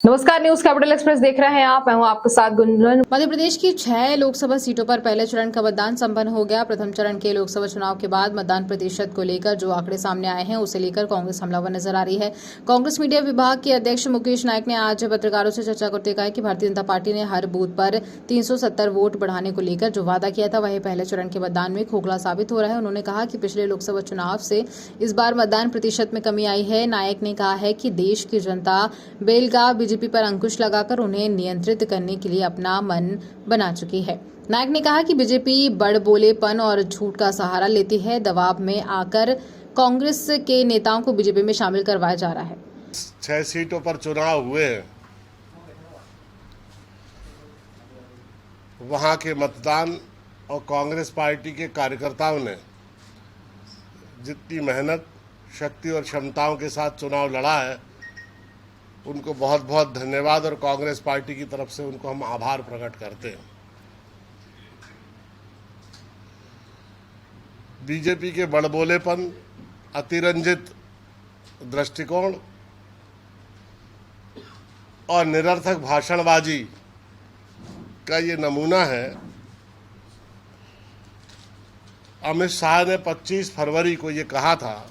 नमस्कार, news capital express देख रहे हैं आप। मैं हूं आपके साथ गुंजन। मध्य प्रदेश की 6 लोकसभा सीटों पर पहले चरण का मतदान संपन्न हो गया। प्रथम चरण के लोकसभा चुनाव के बाद मतदान प्रतिशत को लेकर जो आंकड़े सामने आए हैं उसे लेकर कांग्रेस हमलावर नजर आ रही है। कांग्रेस मीडिया विभाग के अध्यक्ष मुकेश नायक ने आज पत्रकारों से चर्चा करते कहा कि भारतीय जनता पार्टी ने हर बूथ पर 370 वोट बढ़ाने को लेकर जो वादा किया था वही पहले चरण के मतदान में खोखला साबित हो रहा है। उन्होंने कहा कि पिछले लोकसभा चुनाव से इस बार मतदान प्रतिशत में कमी आई है। नायक ने कहा है कि देश की जनता बेलगाम बीजेपी पर अंकुश लगाकर उन्हें नियंत्रित करने के लिए अपना मन बना चुकी है। नायक ने कहा कि बीजेपी बड़बोलेपन और झूठ का सहारा लेती है। दबाव में आकर कांग्रेस के नेताओं को बीजेपी में शामिल करवाया जा रहा है। 6 सीटों पर चुनाव हुए हैं। वहां के मतदान और कांग्रेस पार्टी के कार्यकर्ताओं ने जितनी मेहनत, शक्ति और क्षमताओं के साथ चुनाव लड़ा है, उनको बहुत बहुत धन्यवाद और कांग्रेस पार्टी की तरफ से उनको हम आभार प्रकट करते हैं। बीजेपी के बड़बोलेपन, अतिरंजित दृष्टिकोण और निरर्थक भाषणबाजी का ये नमूना है। अमित शाह ने 25 फरवरी को ये कहा था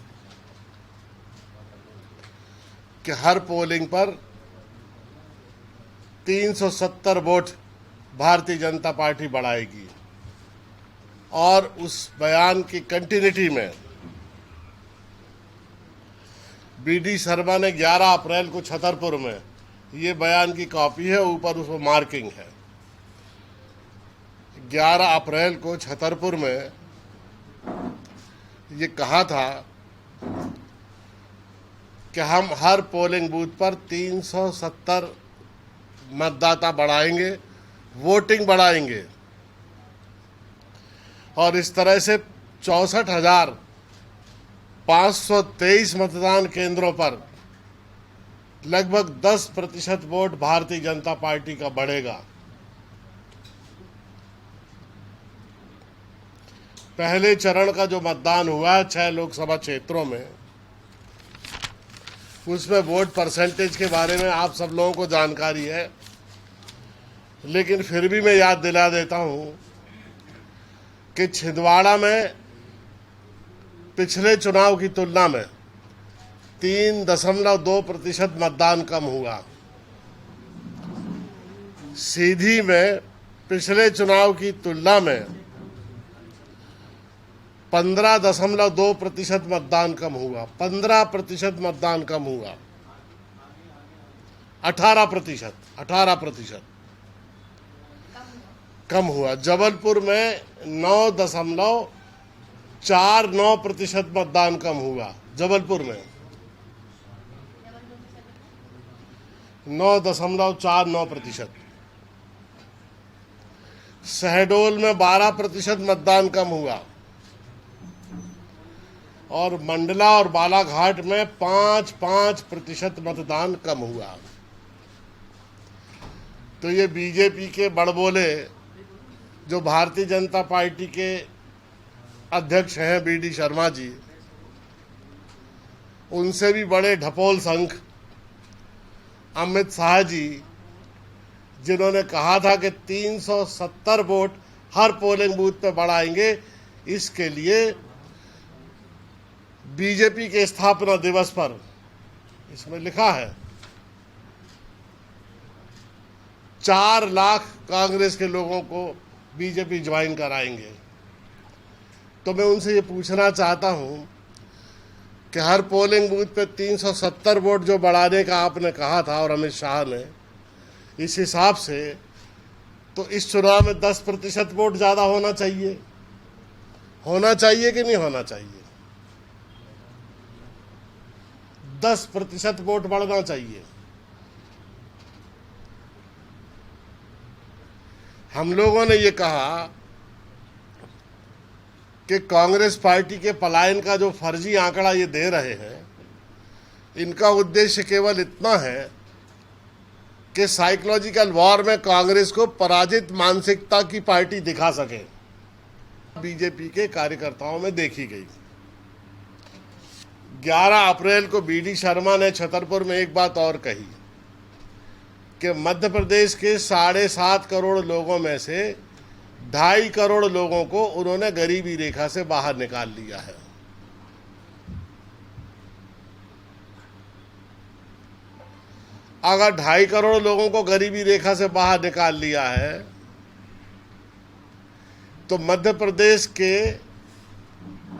कि हर पोलिंग पर 370 वोट भारतीय जनता पार्टी बढ़ाएगी, और उस बयान की कंटिन्यूटी में बीडी शर्मा ने 11 अप्रैल को छतरपुर में, ये बयान की कॉपी है, ऊपर उसमें मार्किंग है, 11 अप्रैल को छतरपुर में ये कहा था कि हम हर पोलिंग बूथ पर 370 मतदाता बढ़ाएंगे, वोटिंग बढ़ाएंगे, और इस तरह से 64,523 मतदान केंद्रों पर लगभग 10% वोट भारतीय जनता पार्टी का बढ़ेगा। पहले चरण का जो मतदान हुआ है 6 लोकसभा क्षेत्रों में, उसमें वोट परसेंटेज के बारे में आप सब लोगों को जानकारी है, लेकिन फिर भी मैं याद दिला देता हूं कि छिंदवाड़ा में पिछले चुनाव की तुलना में 3.2% मतदान कम हुआ। सीधी में पिछले चुनाव की तुलना में 15.2% मतदान कम हुआ। 15% मतदान कम हुआ। 18% कम हुआ। जबलपुर में 9.49% मतदान कम हुआ। जबलपुर में 9.49%। शहडोल में 12% मतदान कम हुआ, और मंडला और बालाघाट में 5% मतदान कम हुआ। तो ये बीजेपी के बड़बोले, जो भारतीय जनता पार्टी के अध्यक्ष हैं बीडी शर्मा जी, उनसे भी बड़े ढपोल संख अमित शाह जी, जिन्होंने कहा था कि 370 वोट हर पोलिंग बूथ पे बढ़ाएंगे, इसके लिए बीजेपी के स्थापना दिवस पर इसमें लिखा है 4 लाख कांग्रेस के लोगों को बीजेपी ज्वाइन कराएंगे। तो मैं उनसे ये पूछना चाहता हूं कि हर पोलिंग बूथ पे 370 वोट जो बढ़ाने का आपने कहा था, और अमित शाह ने, इस हिसाब से तो इस चुनाव में 10% वोट ज्यादा होना चाहिए। होना चाहिए कि नहीं होना चाहिए? 10% वोट बढ़ना चाहिए। हम लोगों ने ये कहा कि कांग्रेस पार्टी के पलायन का जो फर्जी आंकड़ा ये दे रहे हैं, इनका उद्देश्य केवल इतना है कि साइकोलॉजिकल वॉर में कांग्रेस को पराजित मानसिकता की पार्टी दिखा सके। बीजेपी के कार्यकर्ताओं में देखी गई। 11 अप्रैल को बीडी शर्मा ने छतरपुर में एक बात और कही कि मध्य प्रदेश के 7.5 करोड़ लोगों में से 2.5 करोड़ लोगों को उन्होंने गरीबी रेखा से बाहर निकाल लिया है। अगर 2.5 करोड़ लोगों को गरीबी रेखा से बाहर निकाल लिया है तो मध्य प्रदेश के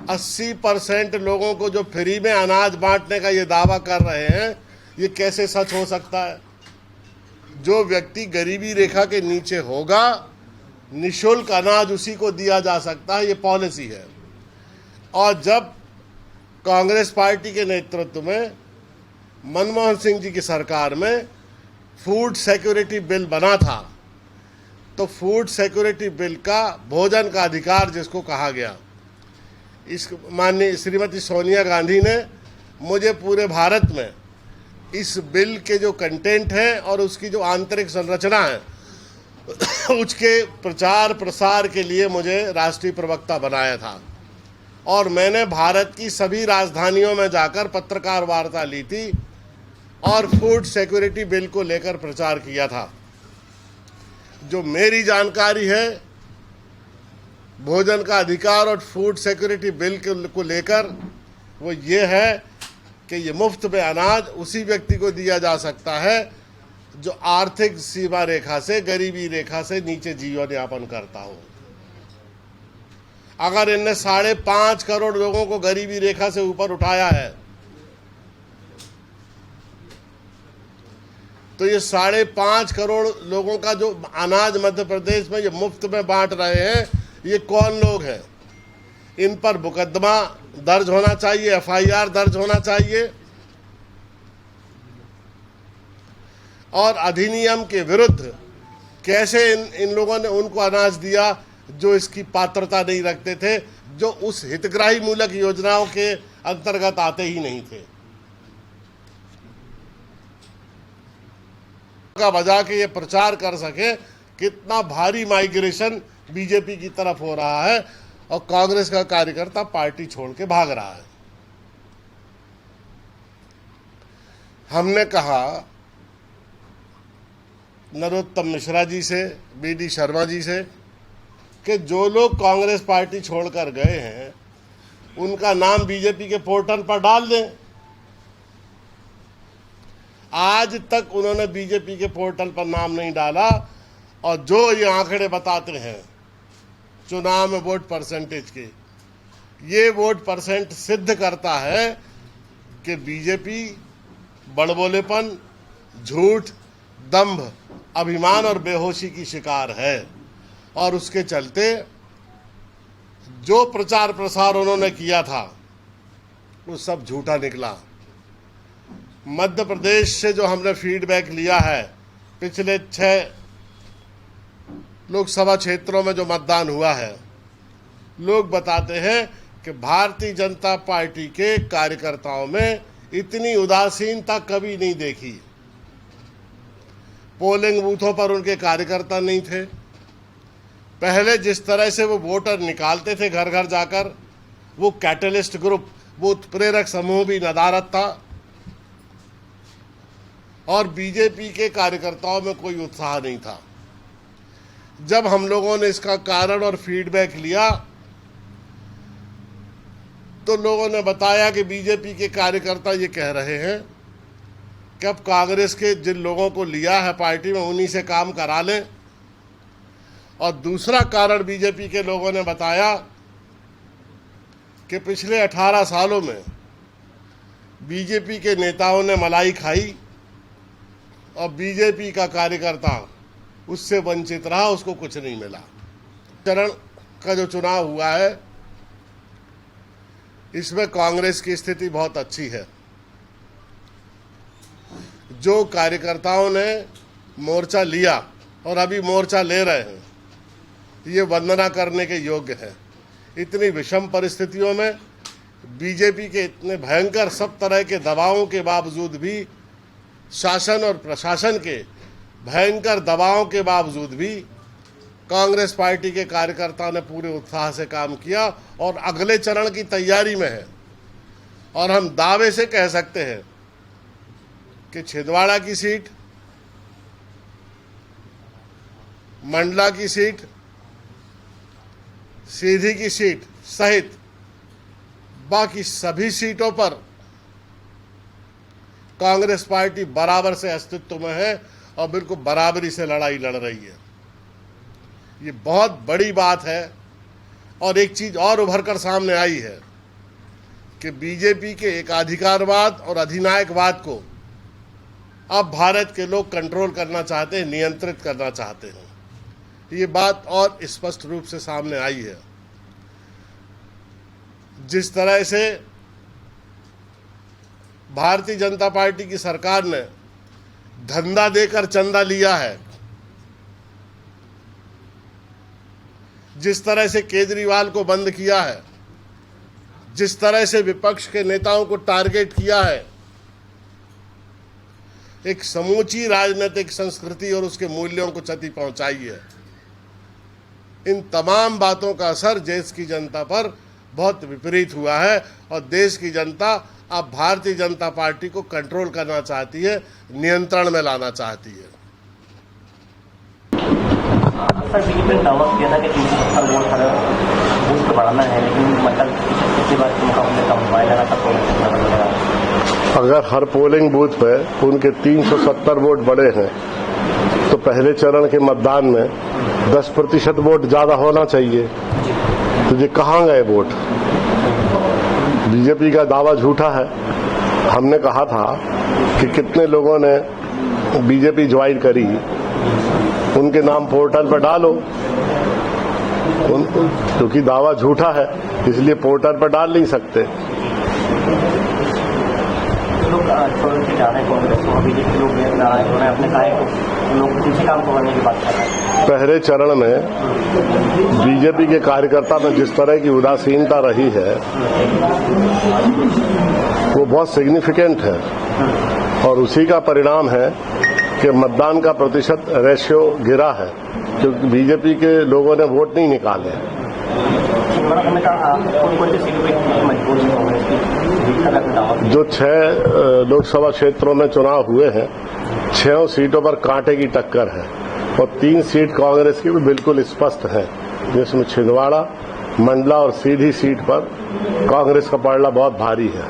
80% लोगों को जो फ्री में अनाज बांटने का ये दावा कर रहे हैं, ये कैसे सच हो सकता है? जो व्यक्ति गरीबी रेखा के नीचे होगा, निःशुल्क अनाज उसी को दिया जा सकता है, ये पॉलिसी है। और जब कांग्रेस पार्टी के नेतृत्व में मनमोहन सिंह जी की सरकार में फूड सिक्योरिटी बिल बना था, तो फूड सिक्योरिटी बिल का भोजन का अधिकार जिसको कहा गया, इस माननीय श्रीमती सोनिया गांधी ने मुझे पूरे भारत में इस बिल के जो कंटेंट है और उसकी जो आंतरिक संरचना है उसके प्रचार प्रसार के लिए मुझे राष्ट्रीय प्रवक्ता बनाया था। और मैंने भारत की सभी राजधानियों में जाकर पत्रकार वार्ता ली थी और फूड सिक्योरिटी बिल को लेकर प्रचार किया था। जो मेरी जानकारी है, भोजन का अधिकार और फूड सिक्योरिटी बिल को लेकर वो ये है कि ये मुफ्त में अनाज उसी व्यक्ति को दिया जा सकता है जो आर्थिक सीमा रेखा से, गरीबी रेखा से नीचे जीवन यापन करता हो। अगर इनने 5.5 करोड़ लोगों को गरीबी रेखा से ऊपर उठाया है तो ये 5.5 करोड़ लोगों का जो अनाज मध्य प्रदेश में ये मुफ्त में बांट रहे हैं, ये कौन लोग हैं? इन पर मुकदमा दर्ज होना चाहिए, FIR दर्ज होना चाहिए और अधिनियम के विरुद्ध कैसे इन लोगों ने उनको अनाज दिया जो इसकी पात्रता नहीं रखते थे, जो उस हितग्राही मूलक योजनाओं के अंतर्गत आते ही नहीं थे। का बजा के ये प्रचार कर सके कितना भारी माइग्रेशन बीजेपी की तरफ हो रहा है और कांग्रेस का कार्यकर्ता पार्टी छोड़ के भाग रहा है। हमने कहा नरोत्तम मिश्रा जी से, BD शर्मा जी से कि जो लोग कांग्रेस पार्टी छोड़कर गए हैं उनका नाम बीजेपी के पोर्टल पर डाल दें। आज तक उन्होंने बीजेपी के पोर्टल पर नाम नहीं डाला और जो ये आंकड़े बताते हैं चुनाव में वोट परसेंटेज के, ये वोट परसेंट सिद्ध करता है कि बीजेपी बड़बोलेपन, झूठ, दंभ, अभिमान और बेहोशी की शिकार है। और उसके चलते जो प्रचार प्रसार उन्होंने किया था वो सब झूठा निकला। मध्य प्रदेश से जो हमने फीडबैक लिया है, पिछले 6 लोकसभा क्षेत्रों में जो मतदान हुआ है, लोग बताते हैं कि भारतीय जनता पार्टी के कार्यकर्ताओं में इतनी उदासीनता कभी नहीं देखी। पोलिंग बूथों पर उनके कार्यकर्ता नहीं थे। पहले जिस तरह से वो वोटर निकालते थे घर घर जाकर, वो कैटलिस्ट ग्रुप, वो प्रेरक समूह भी नदारद था और बीजेपी के कार्यकर्ताओं में कोई उत्साह नहीं था। जब हम लोगों ने इसका कारण और फीडबैक लिया तो लोगों ने बताया कि बीजेपी के कार्यकर्ता ये कह रहे हैं कि अब कांग्रेस के जिन लोगों को लिया है पार्टी में उन्हीं से काम करा लें। और दूसरा कारण बीजेपी के लोगों ने बताया कि पिछले 18 सालों में बीजेपी के नेताओं ने मलाई खाई और बीजेपी का कार्यकर्ता उससे वंचित रहा, उसको कुछ नहीं मिला। चरण का जो चुनाव हुआ है इसमें कांग्रेस की स्थिति बहुत अच्छी है। जो कार्यकर्ताओं ने मोर्चा लिया और अभी मोर्चा ले रहे हैं, ये वंदना करने के योग्य है। इतनी विषम परिस्थितियों में बीजेपी के इतने भयंकर सब तरह के दबावों के बावजूद भी, शासन और प्रशासन के भयंकर दबावों के बावजूद भी कांग्रेस पार्टी के कार्यकर्ताओं ने पूरे उत्साह से काम किया और अगले चरण की तैयारी में है। और हम दावे से कह सकते हैं कि छिंदवाड़ा की सीट, मंडला की सीट, सीधी की सीट सहित बाकी सभी सीटों पर कांग्रेस पार्टी बराबर से अस्तित्व में है और बिल्कुल बराबरी से लड़ाई लड़ रही है। ये बहुत बड़ी बात है। और एक चीज और उभर कर सामने आई है कि बीजेपी के एकाधिकारवाद और अधिनायकवाद को अब भारत के लोग कंट्रोल करना चाहते हैं, नियंत्रित करना चाहते हैं। ये बात और स्पष्ट रूप से सामने आई है। जिस तरह से भारतीय जनता पार्टी की सरकार ने धंधा देकर चंदा लिया है, जिस तरह से केजरीवाल को बंद किया है, जिस तरह से विपक्ष के नेताओं को टारगेट किया है, एक समूची राजनीतिक संस्कृति और उसके मूल्यों को क्षति पहुंचाई है। इन तमाम बातों का असर देश की जनता पर बहुत विपरीत हुआ है और देश की जनता अब भारतीय जनता पार्टी को कंट्रोल करना चाहती है, नियंत्रण में लाना चाहती है। सर, बीजेपी ने दावा किया था कि 370 वोट हर बूथ पर बढ़ाना है, लेकिन मतलब पिछली बार के मुकाबले कम हुआ है, लगातार। अगर हर पोलिंग बूथ पे उनके 370 वोट बढ़े हैं तो पहले चरण के मतदान में 10% वोट ज्यादा होना चाहिए। तो ये कहाँ गए वोट? बीजेपी का दावा झूठा है। हमने कहा था कि कितने लोगों ने बीजेपी ज्वाइन करी, उनके नाम पोर्टल पर डालो। क्योंकि दावा झूठा है इसलिए पोर्टल पर डाल नहीं सकते। पहले चरण में बीजेपी के कार्यकर्ता में जिस तरह की उदासीनता रही है वो बहुत सिग्निफिकेंट है और उसी का परिणाम है कि मतदान का प्रतिशत रेशियो गिरा है, क्योंकि बीजेपी के लोगों ने वोट नहीं निकाले। जो 6 लोकसभा क्षेत्रों में चुनाव हुए हैं, 6 सीटों पर कांटे की टक्कर है और 3 सीट कांग्रेस की भी बिल्कुल स्पष्ट है, जिसमें छिंदवाड़ा, मंडला और सीधी सीट पर कांग्रेस का पलड़ा बहुत भारी है।